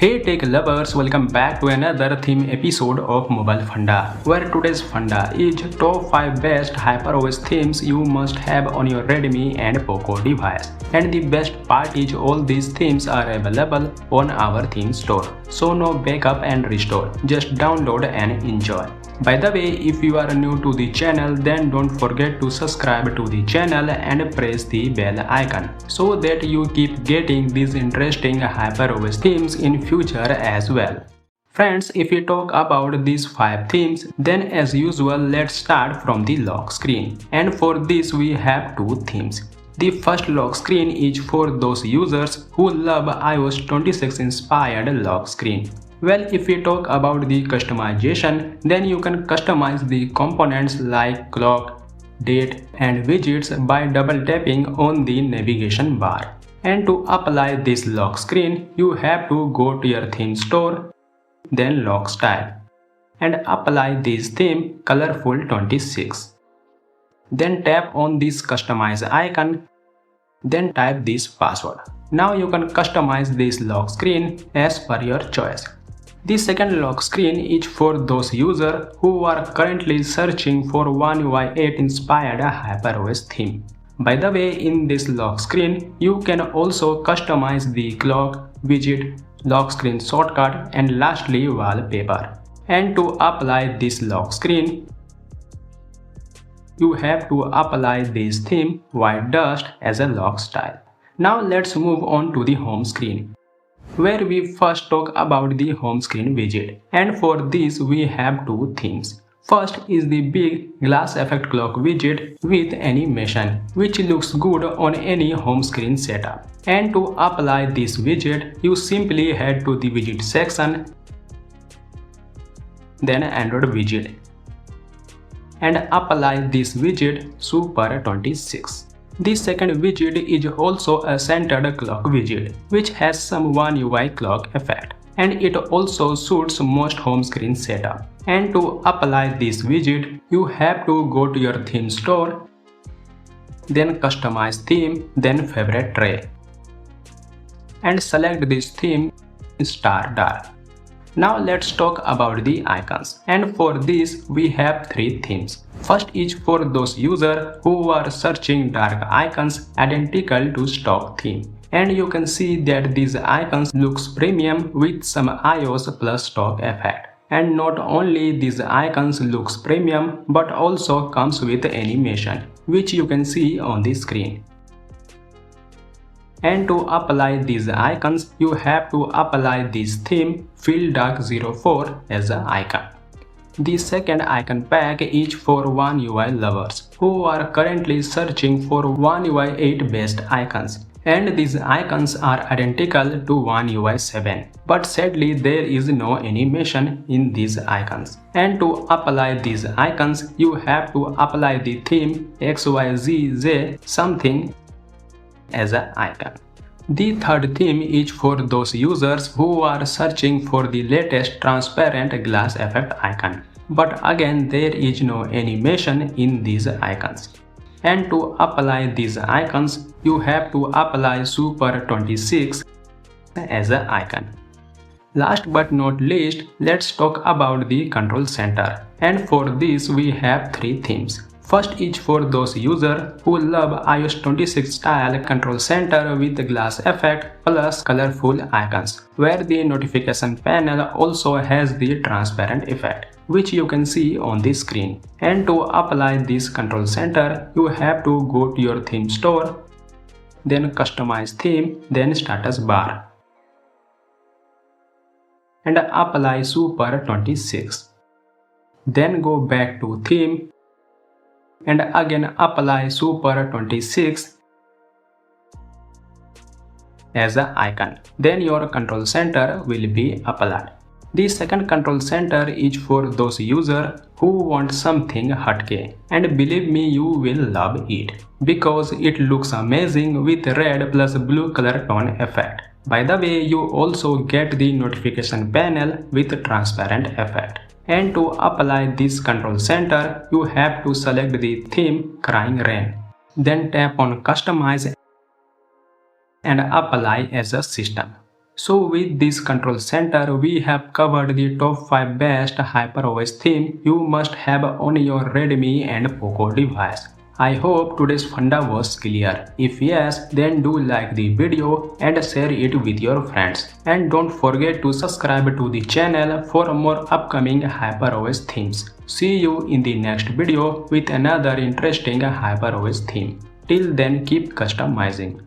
Hey tech lovers, welcome back to another theme episode of Mobile Funda, where today's Funda is top 5 best HyperOS themes you must have on your Redmi and Poco device. And the best part is all these themes are available on our theme store. So no backup and restore, just download and enjoy. By the way, if you are new to the channel, then don't forget to subscribe to the channel and press the bell icon so that you keep getting these interesting HyperOS themes in future as well. Friends, if we talk about these 5 themes, then as usual let's start from the lock screen. And for this we have 2 themes. The first lock screen is for those users who love iOS 26 inspired lock screen. Well, if we talk about the customization, then you can customize the components like clock, date and widgets by double tapping on the navigation bar. And to apply this lock screen, you have to go to your theme store, then lock style, and apply this theme colorful 26. Then tap on this customize icon, then type this password. Now you can customize this lock screen as per your choice. The second lock screen is for those users who are currently searching for One UI 8 inspired HyperOS theme. By the way, in this lock screen, you can also customize the clock, widget, lock screen shortcut and lastly wallpaper. And to apply this lock screen, you have to apply this theme white dust as a lock style. Now let's move on to the home screen, where we first talk about the home screen widget. And for this we have 2 themes. First is the big glass effect clock widget with animation, which looks good on any home screen setup. And to apply this widget, you simply head to the widget section, then Android widget, and apply this widget Super 26. The second widget is also a centered clock widget, which has some One UI clock effect, and it also suits most home screen setup. And to apply this widget, you have to go to your theme store, then customize theme, then favorite tray, and select this theme Star Dark. Now let's talk about the icons, and for this we have 3 themes. First is for those users who are searching dark icons identical to stock theme. And you can see that these icons looks premium with some iOS plus stock effect. And not only these icons looks premium but also comes with animation, which you can see on the screen. And to apply these icons, you have to apply this theme Feel Dark 04 as an icon. The second icon pack is for One UI lovers who are currently searching for One UI 8 based icons. And these icons are identical to One UI 7. But sadly there is no animation in these icons. And to apply these icons, you have to apply the theme XYZZ something as an icon. The third theme is for those users who are searching for the latest transparent glass effect icon. But again there is no animation in these icons. And to apply these icons, you have to apply Super 26 as an icon. Last but not least, let's talk about the control center. And for this we have 3 themes. First is for those users who love iOS 26 style control center with glass effect plus colorful icons, where the notification panel also has the transparent effect, which you can see on the screen. And to apply this control center, you have to go to your theme store, then customize theme, then status bar, and apply Super 26. Then go back to theme and again apply Super 26 as an icon. Then your control center will be applied. The second control center is for those users who want something hotke, and believe me, you will love it because it looks amazing with red plus blue color tone effect. By the way, you also get the notification panel with transparent effect. And to apply this control center, you have to select the theme Crying Rain. Then tap on Customize and apply as a system. So with this control center, we have covered the top 5 best HyperOS theme you must have on your Redmi and Poco device. I hope today's funda was clear. If yes, then do like the video and share it with your friends. And don't forget to subscribe to the channel for more upcoming HyperOS themes. See you in the next video with another interesting HyperOS theme. Till then, keep customizing.